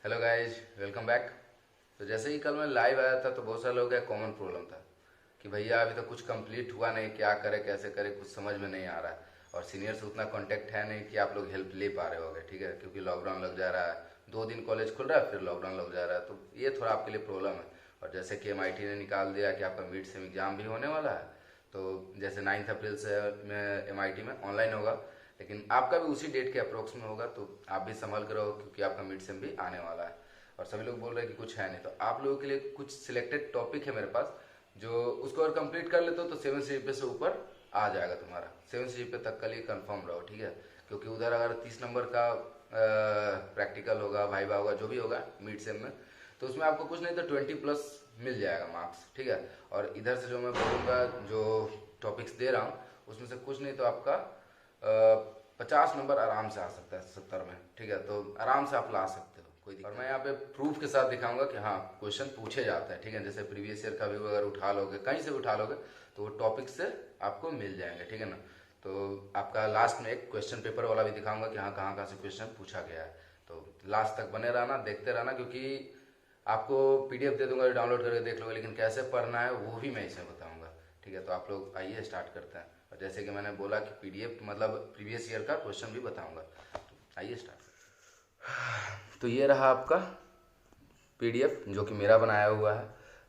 Hello guys, welcome back. तो जैसे ही कल मैं लाइव आया था तो बहुत सारे लोगों का कॉमन प्रॉब्लम था कि भैया अभी तो कुछ कंप्लीट हुआ नहीं, क्या करे कैसे करे कुछ समझ में नहीं आ रहा है। और सीनियर से उतना कांटेक्ट है नहीं कि आप लोग हेल्प ले पा रहे होगे, ठीक है, क्योंकि लॉकडाउन लग जा रहा है। 2 दिन कॉलेज खुल रहा है, फिर लॉकडाउन लग जा रहा है, तो ये थोड़ा आपके लिए प्रॉब्लम है। और जैसे कि MIT ने निकाल दिया कि आपका मिड सेम एग्ज़ाम भी होने वाला है, तो जैसे 9 अप्रैल से MIT में ऑनलाइन होगा, लेकिन आपका भी उसी डेट के अप्रोक्स में होगा। तो आप भी संभल कर रहो क्योंकि आपका मिड सेम भी आने वाला है। और सभी लोग बोल रहे हैं कि कुछ है नहीं, तो आप लोगों के लिए कुछ सिलेक्टेड टॉपिक है मेरे पास, जो उसको अगर कंप्लीट कर लेते हो तो 7 CGPA से ऊपर आ जाएगा तुम्हारा। 7 CGPA तक के लिए कंफर्म रहो, ठीक है। क्योंकि उधर अगर 30 नंबर का प्रैक्टिकल होगा, वाइवा होगा, जो भी होगा मिड सेम में, तो उसमें आपको कुछ नहीं तो 20+ मिल जाएगा मार्क्स, ठीक है। और इधर से जो मैं बोलूँगा, जो टॉपिक्स दे रहा हूँ उसमें से कुछ नहीं तो आपका 50 नंबर आराम से आ सकता है 70 में, ठीक है। तो आराम से आप ला सकते हो, कोई दिक्कत। और मैं यहाँ पे प्रूफ के साथ दिखाऊंगा कि हाँ क्वेश्चन पूछे जाते हैं, ठीक है। जैसे प्रीवियस ईयर का भी अगर उठा लोगे, कहीं से भी उठा लोगे, तो वो टॉपिक से आपको मिल जाएंगे, ठीक है ना। तो आपका लास्ट में एक क्वेश्चन पेपर वाला भी दिखाऊंगा कि हाँ कहाँ कहाँ से क्वेश्चन पूछा गया है। तो लास्ट तक बने रहना, देखते रहना, क्योंकि आपको PDF दे दूंगा, डाउनलोड करके देख लोगे, लेकिन कैसे पढ़ना है वो भी मैं इसमें बताऊंगा, ठीक है। तो आप लोग आइए स्टार्ट करते हैं। और जैसे कि मैंने बोला कि PDF मतलब प्रीवियस ईयर का क्वेश्चन भी बताऊंगा, तो आइए स्टार्ट। तो ये रहा आपका PDF जो कि मेरा बनाया हुआ है।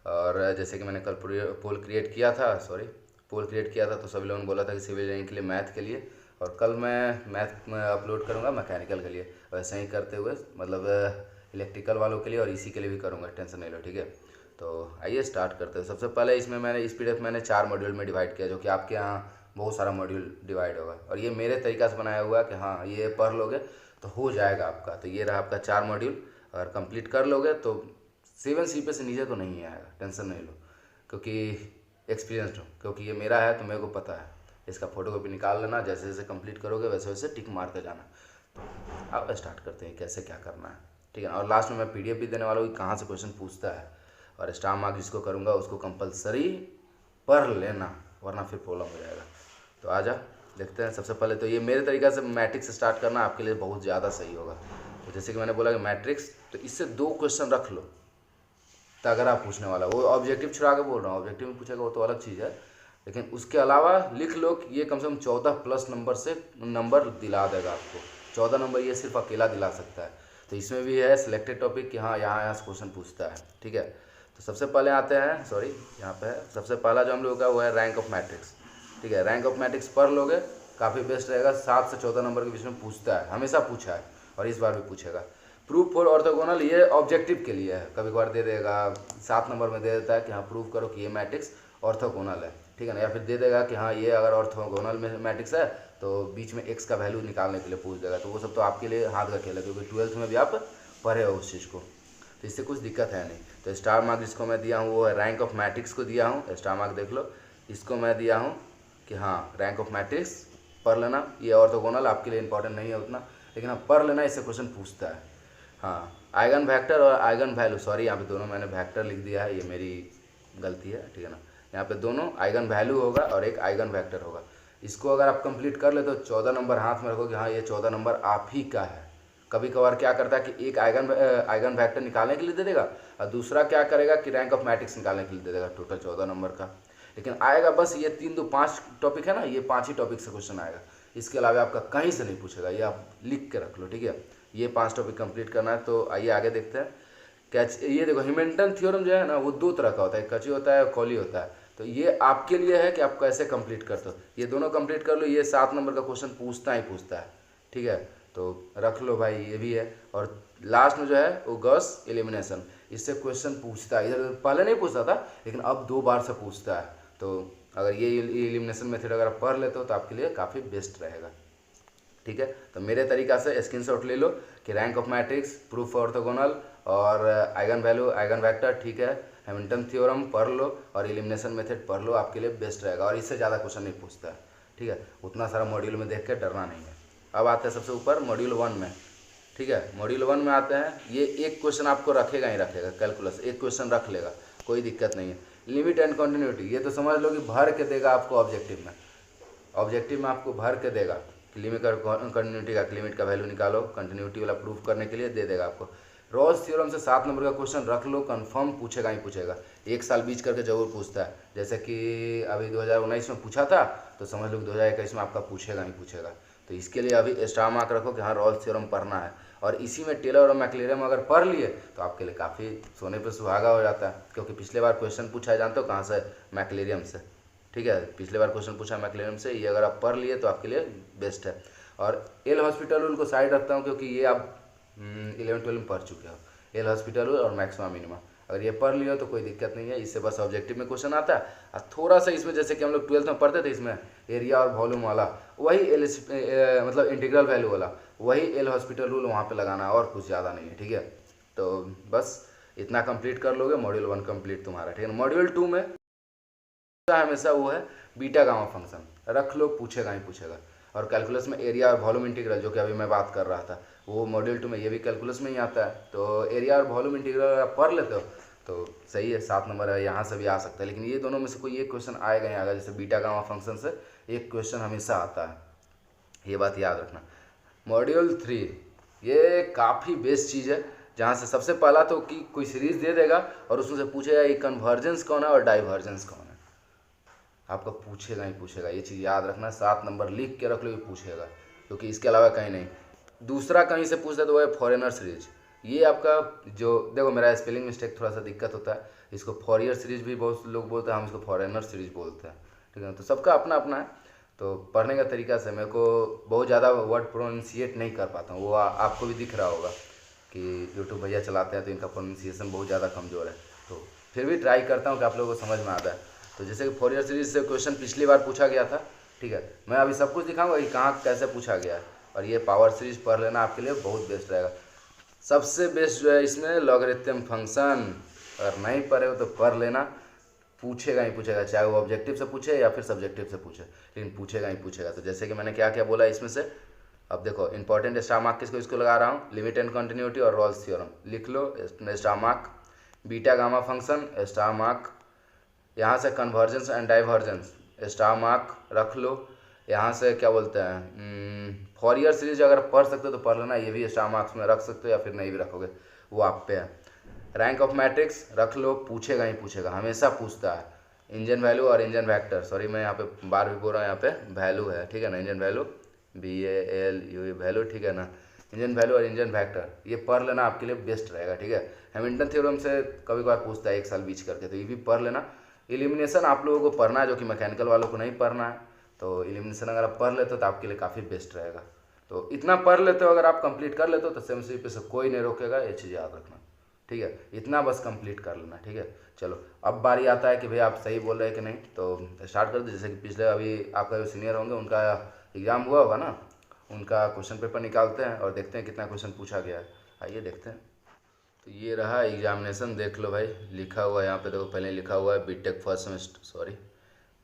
और जैसे कि मैंने कल पोल क्रिएट किया था, तो सभी लोगों ने बोला था कि सिविल इंजीनियरिंग के लिए, मैथ के लिए, और कल मैं मैथ में अपलोड करूँगा मैकेनिकल के लिए। वैसे ही करते हुए मतलब इलेक्ट्रिकल वालों के लिए और इसी के लिए भी करूँगा, टेंशन नहीं लो, ठीक है। तो आइए स्टार्ट करते हैं। सबसे पहले इसमें मैंने इस PDF मैंने 4 मॉड्यूल में डिवाइड किया, जो कि आपके यहाँ बहुत सारा मॉड्यूल डिवाइड होगा। और ये मेरे तरीक़ा से बनाया हुआ है कि हाँ ये पढ़ लोगे तो हो जाएगा आपका। तो ये रहा आपका 4 मॉड्यूल, अगर कंप्लीट कर लोगे तो 7 CGPA से नीचे तो नहीं आएगा, टेंशन नहीं लो, क्योंकि एक्सपीरियंसड हूँ, क्योंकि ये मेरा है तो मेरे को पता है। इसका फोटो कॉपी निकाल लेना, जैसे जैसे कंप्लीट करोगे वैसे वैसे टिक मारते जाना। तो अब स्टार्ट करते हैं कैसे क्या करना है, ठीक है। और लास्ट में मैं PDF भी देने वाला हूँ कि कहाँ से क्वेश्चन पूछता है। और स्टार मार्क जिसको करूँगा उसको कंपलसरी पढ़ लेना, वरना फिर प्रॉब्लम हो जाएगा। तो आजा देखते हैं। सबसे पहले तो ये मेरे तरीक़ा से मैट्रिक्स से स्टार्ट करना आपके लिए बहुत ज़्यादा सही होगा। तो जैसे कि मैंने बोला कि मैट्रिक्स, तो इससे 2 क्वेश्चन रख लो, तगड़ा पूछने वाला। वो ऑब्जेक्टिव छुड़ा के बोल रहा हूँ, ऑब्जेक्टिव में पूछेगा वो तो अलग चीज़ है, लेकिन उसके अलावा लिख लो कि ये कम से कम 14+ नंबर से नंबर दिला देगा आपको। 14 नंबर ये सिर्फ अकेला दिला सकता है। तो इसमें भी है सिलेक्टेड टॉपिक कि हाँ यहाँ से क्वेश्चन पूछता है, ठीक है। तो सबसे पहले आते हैं, सॉरी यहाँ पे है, सबसे पहला जो हम लोग का वो है रैंक ऑफ मैट्रिक्स, ठीक है। रैंक ऑफ मैट्रिक्स पढ़ लोगे काफ़ी बेस्ट रहेगा। 7 से 14 नंबर के बीच में पूछता है, हमेशा पूछा है और इस बार भी पूछेगा। प्रूफ फॉर ऑर्थोगोनल, ये ऑब्जेक्टिव के लिए है, कभी कभार दे देगा 7 नंबर में दे देता है कि हाँ प्रूव करो कि ये मैट्रिक्स ऑर्थोगोनल है, ठीक है ना। या फिर दे देगा कि हाँ ये अगर ऑर्थोगोनल में मैट्रिक्स है तो बीच में x का वैल्यू निकालने के लिए पूछ देगा। तो वो सब तो आपके लिए हाथ का खेल है, क्योंकि 12th में भी आप पढ़े हो उस चीज़ को, तो इससे कुछ दिक्कत है नहीं। तो स्टार मार्क जिसको मैं दिया हूँ वो है रैंक ऑफ मैट्रिक्स को दिया हूँ, स्टार मार्क देख लो। इसको मैं दिया हूँ कि हाँ रैंक ऑफ मैट्रिक्स पढ़ लेना। ये ऑर्थोगोनल आपके लिए इंपॉर्टेंट नहीं है उतना, लेकिन आप पढ़ लेना, इससे क्वेश्चन पूछता है। हाँ आइगन वेक्टर और आइगन वैल्यू, सॉरी यहाँ पे दोनों मैंने वेक्टर लिख दिया है, ये मेरी गलती है, ठीक है ना। यहाँ पे दोनों आइगन वैल्यू होगा और एक आइगन वेक्टर होगा। इसको अगर आप कंप्लीट कर ले तो 14 नंबर हाथ में रखोगे, हाँ ये 14 नंबर आप ही का है। कभी कभार क्या करता है कि एक आइगन वेक्टर निकालने के लिए दे देगा और दूसरा क्या करेगा कि रैंक ऑफ मैट्रिक्स निकालने के लिए दे देगा, टोटल 14 नंबर का। लेकिन आएगा बस ये 3 2 5 टॉपिक है ना, ये 5 ही टॉपिक से क्वेश्चन आएगा। इसके अलावा आपका कहीं से नहीं पूछेगा, ये आप लिख के रख लो, ठीक है। ये 5 टॉपिक कंप्लीट करना है। तो आइए आगे देखते हैं। कैच, ये देखो हैमिल्टन थ्योरम जो है ना वो 2 तरह का होता है, कची होता है और कॉली होता है। तो ये आपके लिए है कि आप कैसे कंप्लीट करते हो, ये दोनों कंप्लीट कर लो। ये 7 नंबर का क्वेश्चन पूछता ही पूछता है, ठीक है। तो रख लो भाई, ये भी है। और लास्ट में जो है वो गॉस एलिमिनेशन, इससे क्वेश्चन पूछता है। इधर पहले नहीं पूछता था, लेकिन अब 2 बार से पूछता है। तो अगर ये एलिमिनेशन मेथड अगर आप पढ़ लेते हो तो आपके लिए काफ़ी बेस्ट रहेगा, ठीक है। तो मेरे तरीक़ा से स्क्रीनशॉट ले लो कि rank of matrix, proof orthogonal और आइगन वैल्यू, आइगन वेक्टर, ठीक है। हैमिल्टन थ्योरम पढ़ लो और एलिमिनेशन मेथड पढ़ लो, आपके लिए बेस्ट रहेगा। और इससे ज़्यादा क्वेश्चन नहीं पूछता है, ठीक है। उतना सारा मॉड्यूल में देख के डरना नहीं है। अब आते हैं सबसे ऊपर मॉड्यूल 1 में, ठीक है। मॉड्यूल 1 में आते हैं, ये एक क्वेश्चन आपको रखेगा ही रखेगा, कैलकुलस एक क्वेश्चन रख लेगा, कोई दिक्कत नहीं है। लिमिट एंड कंटिन्यूटी, ये तो समझ लो कि भर के देगा आपको ऑब्जेक्टिव में आपको भर के देगा। लिमिट और कंटिन्यूटी का, लिमिट का वैल्यू निकालो, कंटिन्यूटी वाला प्रूफ करने के लिए दे देगा आपको। रॉल्स थ्योरम से 7 नंबर का क्वेश्चन रख लो, कंफर्म पूछेगा ही पूछेगा, एक साल बीच करके जरूर पूछता है। जैसे कि अभी 2019 में पूछा था, तो समझ लो कि 2021 में आपका पूछेगा ही पूछेगा। तो इसके लिए अभी स्टार मार्क रखो कि हाँ रॉल्स थ्योरम पढ़ना है, और इसी में टेलर और मैक्लेरन अगर पढ़ लिए तो आपके लिए काफ़ी सोने पे सुहागा हो जाता है। क्योंकि पिछले बार क्वेश्चन पूछा है, जानते हो कहाँ से? मैक्लेरियम से। ठीक है, पिछले बार क्वेश्चन पूछा मैक्लेरियम से, ये अगर आप पढ़ लिए तो आपके लिए बेस्ट है। और एल हॉस्पिटल रूल को साइड रखता हूँ क्योंकि ये आप 11-12 में पढ़ चुके हो। एल हॉस्पिटल रूल और मैक्सिमा मिनिमा अगर ये पढ़ लियो तो कोई दिक्कत नहीं है, इससे बस ऑब्जेक्टिव में क्वेश्चन आता है। और थोड़ा सा इसमें जैसे कि हम लोग 12th में पढ़ते थे, इसमें एरिया और वॉल्यूम वाला वही मतलब इंटीग्रल वैल्यू वाला वही एल हॉस्पिटल रूल वहाँ पे लगाना है, और कुछ ज़्यादा नहीं है। ठीक है, तो बस इतना कंप्लीट कर लोगे, मॉड्यूल 1 कंप्लीट तुम्हारा। ठीक है, मॉड्यूल 2 में हमेशा वो है बीटा गामा फंक्शन, रख लो, पूछेगा ही पूछेगा। और कैलकुलस में एरिया और वॉल्यूम इंटीग्रल, जो कि अभी मैं बात कर रहा था, वो मॉड्यूल 2 में ये भी कैलकुलस में ही आता है। तो एरिया और वॉल्यूम इंटीग्रल अगर आप पढ़ लेते हो तो सही है, 7 नंबर है, यहाँ से भी आ सकता है। लेकिन ये दोनों में से कोई एक क्वेश्चन आएगा ही आएगा, जैसे बीटा गामा फंक्शन से एक क्वेश्चन हमेशा आता है, ये बात याद रखना। मॉड्यूल 3 ये काफ़ी बेस्ट चीज़ है, जहाँ से सबसे पहला तो कि कोई सीरीज दे देगा और उसमें से पूछेगा ये कन्वर्जेंस कौन है और डाइवर्जेंस कौन है, आपका पूछेगा ही पूछेगा। ये चीज़ याद रखना, 7 नंबर लिख के रख लो, ये पूछेगा, क्योंकि इसके अलावा कहीं नहीं। दूसरा कहीं से पूछता है तो वो है फॉरेनर सीरीज। ये आपका जो देखो, मेरा स्पेलिंग मिस्टेक थोड़ा सा दिक्कत होता है, इसको फॉरियर सीरीज भी बहुत लोग बोलते हैं, हम इसको फॉरेनर सीरीज बोलते हैं। ठीक है, तो सबका अपना अपना है। तो पढ़ने का तरीका से मेरे को बहुत ज़्यादा वर्ड प्रोनाउंसिएट नहीं कर पाता हूँ, वो आपको भी दिख रहा होगा कि यूट्यूब भैया चलाते हैं तो इनका प्रोनाउंसिएशन बहुत ज़्यादा कमज़ोर है। तो फिर भी ट्राई करता हूँ कि आप लोगों को समझ में आता है। तो जैसे कि फॉरियर सीरीज से क्वेश्चन पिछली बार पूछा गया था। ठीक है, मैं अभी सब कुछ दिखाऊंगा कि कहाँ कैसे पूछा गया है, और ये पावर सीरीज पढ़ लेना आपके लिए बहुत बेस्ट रहेगा। सबसे बेस्ट जो है इसमें लॉगरिथम फंक्शन, अगर नहीं पढ़े हो तो पढ़ लेना, पूछेगा ही पूछेगा, चाहे वो ऑब्जेक्टिव से पूछे या फिर सब्जेक्टिव से पूछे, लेकिन पूछेगा ही पूछेगा। तो जैसे कि मैंने क्या क्या बोला इसमें से, अब देखो इंपॉर्टेंट स्टार मार्क किसको इसको लगा रहा हूँ, लिमिट एंड कंटिन्यूटी और रॉल्स थ्योरम लिख लो, star mark. Beta gamma function star mark, यहाँ से convergence and divergence star mark रख लो। यहाँ से क्या बोलते हैं, फॉरियर सीरीज अगर पढ़ सकते हो तो पढ़ लेना, ये भी स्टार मार्क्स में रख सकते हो या फिर नहीं भी रखोगे, वो आप पे है। रैंक ऑफ मैट्रिक्स रख लो, पूछेगा ही पूछेगा, हमेशा पूछता है। इंजन वैल्यू और इंजन वेक्टर, सॉरी मैं यहाँ पे बार भी बोल रहा हूँ, यहाँ पे वैल्यू है, ठीक है ना, इंजन वैल्यू VALU वैल्यू, ठीक है ना, इंजन वैल्यू और इंजन वेक्टर ये पढ़ लेना, आपके लिए बेस्ट रहेगा। ठीक है, हैमिल्टन थ्योरम से कभी कभार पूछता है एक साल बीच करके, तो ये भी पढ़ लेना। एलिमिनेशन आप लोगों को पढ़ना है, जो कि मैकेनिकल वालों को नहीं पढ़ना है। तो एलिमिनेशन अगर आप पढ़ लेते हो तो आपके लिए काफ़ी बेस्ट रहेगा। तो इतना पढ़ लेते हो, अगर आप कंप्लीट कर लेते हो तो सेम पे से कोई नहीं रोकेगा, ये चीज़ याद रखना। ठीक है, इतना बस कंप्लीट कर लेना। ठीक है, चलो अब बारी आता है कि भाई आप सही बोल रहे हैं कि नहीं, तो स्टार्ट कर दो। जैसे कि पिछले अभी आपका जो सीनियर होंगे उनका एग्ज़ाम हुआ होगा ना, उनका क्वेश्चन पेपर निकालते हैं और देखते हैं कितना क्वेश्चन पूछा गया है। आइए देखते हैं। तो ये रहा एग्जामिनेशन, देख लो भाई, लिखा हुआ है यहाँ पे, देखो पहले लिखा हुआ है BTech first semester, sorry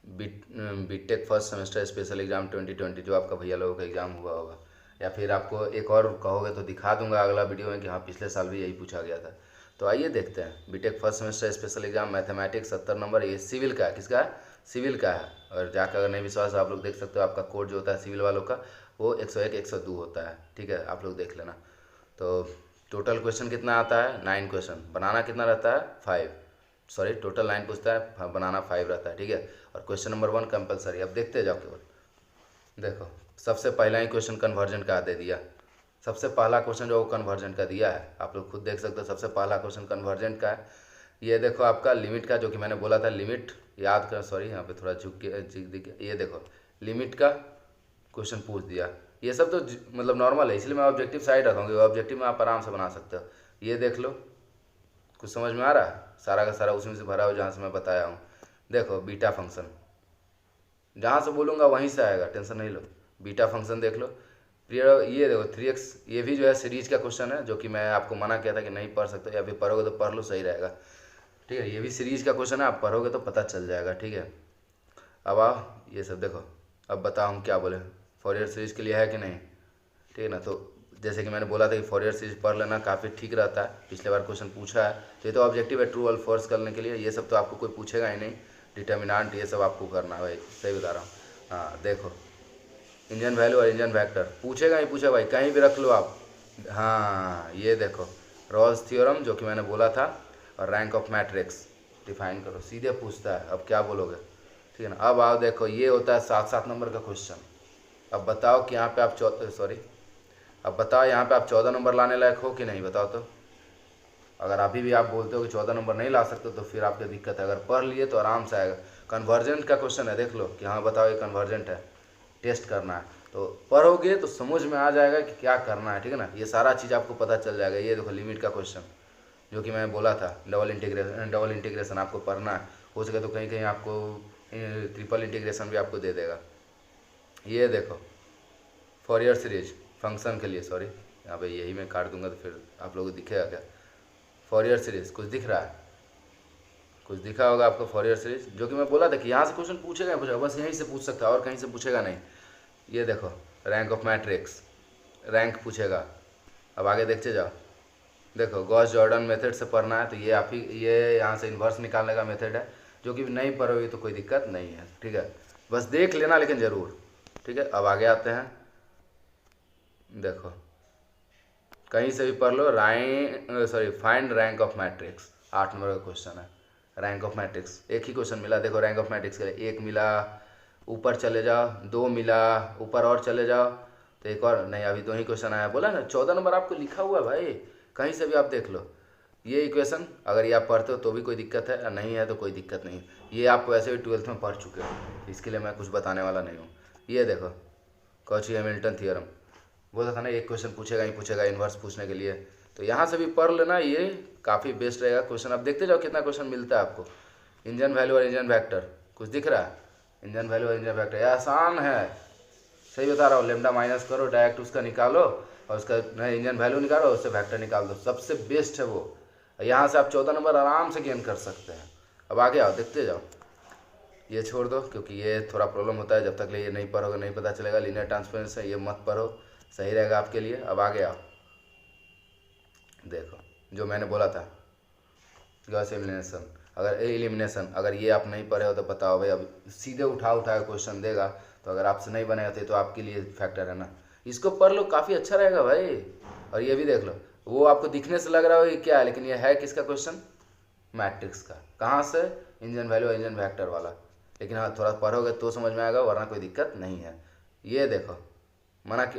BTech first semester special exam 2020, जो आपका भैया लोगों का एग्ज़ाम हुआ होगा। या फिर आपको एक और कहोगे तो दिखा दूंगा अगला वीडियो में कि हाँ पिछले साल भी यही पूछा गया था। तो आइए देखते हैं, BTech first semester special exam mathematics 70 number, ये सिविल का है, किसका है, सिविल का है। और जाकर अगर नहीं विश्वास आप लोग देख सकते हो, आपका कोड जो होता है सिविल वालों का वो 101 102 होता है। ठीक है, आप लोग देख लेना। तो टोटल क्वेश्चन कितना आता है, 9 क्वेश्चन, बनाना कितना रहता है 5, सॉरी टोटल 9 पूछता है, बनाना 5 रहता है। ठीक है, और क्वेश्चन नंबर 1 कंपलसरी। अब देखते जाओ केवल, देखो सबसे पहला ही क्वेश्चन कन्वर्जन का दे दिया, सबसे पहला क्वेश्चन जो कन्वर्जन का दिया है, आप लोग खुद देख सकते हो, सबसे पहला क्वेश्चन कन्वर्जन का है। ये देखो आपका लिमिट का, जो कि मैंने बोला था लिमिट याद कर, सॉरी यहाँ पे थोड़ा झुक के, ये देखो लिमिट का क्वेश्चन पूछ दिया। ये सब तो मतलब नॉर्मल है, इसलिए मैं ऑब्जेक्टिव साइड रखूँगी, ऑब्जेक्टिव में आप आराम से बना सकते हो। ये देख लो, कुछ समझ में आ रहा है, सारा का सारा उसमें से भरा हो जहाँ से मैं बताया हूँ। देखो बीटा फंक्शन, जहाँ से बोलूँगा वहीं से आएगा, टेंशन नहीं लो। बीटा फंक्शन देख लो, ये देखो 3x, ये भी जो है सीरीज का क्वेश्चन है, जो कि मैं आपको मना किया था कि नहीं पढ़ सकते, या फिर पढ़ोगे तो पढ़ लो, सही रहेगा। ठीक है, ये भी सीरीज का क्वेश्चन है, आप पढ़ोगे तो पता चल जाएगा। ठीक है, अब आओ ये सब देखो, अब बताओ हम क्या बोले, फॉरियर सीरीज के लिए है कि नहीं। ठीक है ना, तो जैसे कि मैंने बोला था कि फॉरियर सीरीज पढ़ लेना काफ़ी ठीक रहता है, पिछले बार क्वेश्चन पूछा है, तो ये तो ऑब्जेक्टिव है ट्रू और फॉल्स करने के लिए, ये सब तो आपको कोई पूछेगा ही नहीं, डिटर्मिनेंट ये सब आपको करना है भाई, सही बता रहा हूँ। हाँ देखो, इंजन वैल्यू और इंजन वेक्टर पूछेगा ही पूछेगा भाई, कहीं भी रख लो आप। हाँ ये देखो रॉल्स थ्योरम जो कि मैंने बोला था, और रैंक ऑफ मैट्रिक्स डिफाइन करो। सीधे पूछता है, अब क्या बोलोगे, ठीक है ना। अब आओ देखो, ये होता है 7-7 नंबर का क्वेश्चन। अब बताओ कि यहाँ पे आप अब बताओ यहाँ पे आप 14 नंबर लाने लायक हो कि नहीं, बताओ तो। अगर अभी भी आप बोलते हो कि 14 नंबर नहीं ला सकते तो फिर आपकी दिक्कत है। अगर पढ़ लिए तो आराम से आएगा। कन्वर्जेंट का क्वेश्चन है, देख लो कि हाँ बताओ ये कन्वर्जेंट है, टेस्ट करना है। तो पढ़ोगे तो समझ में आ जाएगा कि क्या करना है, ठीक है ना। ये सारा चीज़ आपको पता चल जाएगा। ये देखो लिमिट का क्वेश्चन जो कि मैं बोला था, डबल इंटीग्रेशन आपको पढ़ना है। हो सके तो कहीं कहीं आपको ट्रिपल इंटीग्रेशन भी आपको दे देगा। ये देखो फॉरियर सीरीज फंक्शन के लिए, सॉरी यहाँ पे यही मैं काट दूंगा तो फिर आप लोगों को दिखेगा क्या। फॉरियर सीरीज कुछ दिख रहा है, कुछ दिखा होगा आपको फॉरियर सीरीज, जो कि मैं बोला था कि यहाँ से क्वेश्चन पूछेगा बस यहीं से पूछ सकता है और कहीं से पूछेगा नहीं। ये देखो रैंक ऑफ मैट्रिक्स, रैंक पूछेगा। अब आगे देखते जाओ, देखो गॉस जॉर्डन मेथड से पढ़ना है तो ये आप ही, ये यहाँ से इन्वर्स निकालने का मेथड है, जो कि नहीं पढ़ोगे तो कोई दिक्कत नहीं है, ठीक है। बस देख लेना लेकिन ज़रूर, ठीक है। अब आगे आते हैं, देखो कहीं से भी पढ़ लो, find rank of matrix 8 number का क्वेश्चन है। रैंक ऑफ मैट्रिक्स एक ही क्वेश्चन मिला, देखो रैंक ऑफ मैट्रिक्स के लिए 1 मिला, ऊपर चले जाओ 2 मिला, ऊपर और चले जाओ तो एक और नहीं, अभी 2 ही क्वेश्चन आया। बोला ना 14 नंबर आपको लिखा हुआ है भाई, कहीं से भी आप देख लो। ये इक्वेशन अगर ये आप पढ़ते हो तो भी कोई दिक्कत है, नहीं है तो कोई दिक्कत नहीं। ये आप वैसे भी 12th में पढ़ चुके हो, इसके लिए मैं कुछ बताने वाला नहीं हूँ। ये देखो कॉची हैमिल्टन थियरम, बोला था ना एक क्वेश्चन पूछेगा ही पूछेगा इन्वर्स पूछने के लिए, तो यहाँ से भी पढ़ लेना, ये काफ़ी बेस्ट रहेगा क्वेश्चन। अब देखते जाओ कितना क्वेश्चन मिलता है आपको। इंजन वैल्यू और इंजन वेक्टर कुछ दिख रहा है, इंजन वैल्यू और इंजन वेक्टर, ये आसान है, सही बता रहा हूँ। लेमडा माइनस करो, डायरेक्ट उसका निकालो और उसका इंजन वैल्यू निकालो, उससे वेक्टर निकाल दो, सबसे बेस्ट है वो। यहाँ से आप 14 नंबर आराम से गेन कर सकते हैं। अब आगे आओ, देखते जाओ। ये छोड़ दो क्योंकि ये थोड़ा प्रॉब्लम होता है, जब तक ये नहीं पढ़ोगे नहीं पता चलेगा। लीनियर ट्रांसफॉर्मेशन ये मत पढ़ो, सही रहेगा आपके लिए। अब आगे आओ, देखो जो मैंने बोला था गॉस एलिमिनेशन, अगर ये आप नहीं पढ़े हो तो बताओ भाई। अब सीधे उठा उठा क्वेश्चन देगा, तो अगर आपसे नहीं बने होते तो आपके लिए फैक्टर है ना। इसको पढ़ लो, काफ़ी अच्छा रहेगा भाई। और ये भी देख लो, वो आपको दिखने से लग रहा हो ये क्या है, लेकिन ये है किसका क्वेश्चन, मैट्रिक्स का। कहाँ से, इंजन वैल्यू और इंजन वेक्टर वाला। लेकिन हाँ थोड़ा पढ़ोगे तो समझ में आएगा, वरना कोई दिक्कत नहीं है। ये देखो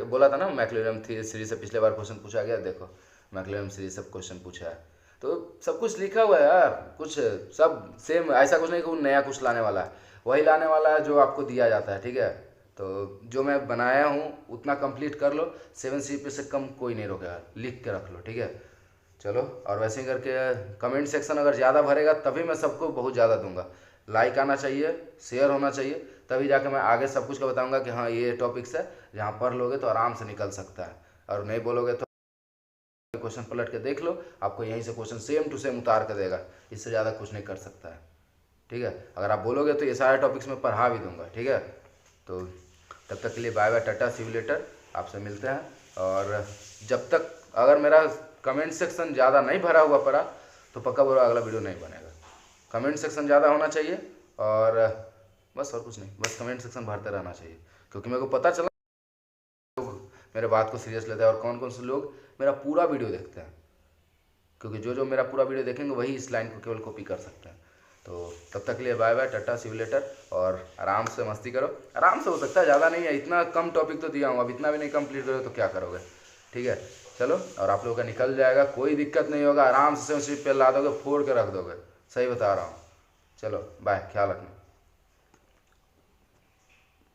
बोला था ना मैक्लॉरिन सीरीज से पिछले बार क्वेश्चन पूछा गया, देखो मैक्लॉरिन सीरीज से क्वेश्चन पूछा है, तो सब कुछ लिखा हुआ है यार, कुछ सब सेम, ऐसा कुछ नहीं कि नया कुछ लाने वाला है, वही लाने वाला है जो आपको दिया जाता है, ठीक है। तो जो मैं बनाया हूँ उतना कंप्लीट कर लो, 7 CP से कम कोई नहीं रोकेगा, लिख के रख लो, ठीक है। चलो, और वैसे ही करके कमेंट सेक्शन अगर ज़्यादा भरेगा तभी मैं सबको बहुत ज़्यादा दूंगा। लाइक आना चाहिए, शेयर होना चाहिए, तभी जाके मैं आगे सब कुछ का बताऊंगा कि हाँ ये टॉपिक्स है जहाँ पढ़ लोगे तो आराम से निकल सकता है, और नहीं बोलोगे तो क्वेश्चन पलट के देख लो, आपको यहीं से क्वेश्चन सेम टू सेम उतार कर देगा, इससे ज़्यादा कुछ नहीं कर सकता है, ठीक है। अगर आप बोलोगे तो ये सारे टॉपिक्स मैं पढ़ा भी दूंगा, ठीक है। तो तब तक के लिए bye bye, tata, see you later, आपसे मिलते हैं। और जब तक अगर मेरा कमेंट सेक्शन ज़्यादा नहीं भरा हुआ पड़ा तो पक्का बोलो अगला वीडियो नहीं बनेगा। कमेंट सेक्शन ज़्यादा होना चाहिए, और बस और कुछ नहीं, बस कमेंट सेक्शन भरते रहना चाहिए, क्योंकि मेरे को पता चला लोग मेरे बात को सीरियस लेते हैं और कौन कौन से लोग मेरा पूरा वीडियो देखते हैं, क्योंकि जो जो मेरा पूरा वीडियो देखेंगे वही इस लाइन को केवल कॉपी कर सकते हैं। तो तब तक के लिए bye bye, tata, see you later, और आराम से मस्ती करो, आराम से हो सकता है, ज़्यादा नहीं है, इतना कम टॉपिक तो दिया हूँ, अब इतना भी नहीं कंप्लीट करोगे तो क्या करोगे, ठीक है। चलो, और आप लोगों का निकल जाएगा, कोई दिक्कत नहीं होगा, आराम से सिर्फ पे ला दोगे, फोड़ के रख दोगे, सही बता रहा हूँ। चलो बाय, ख्याल रखना।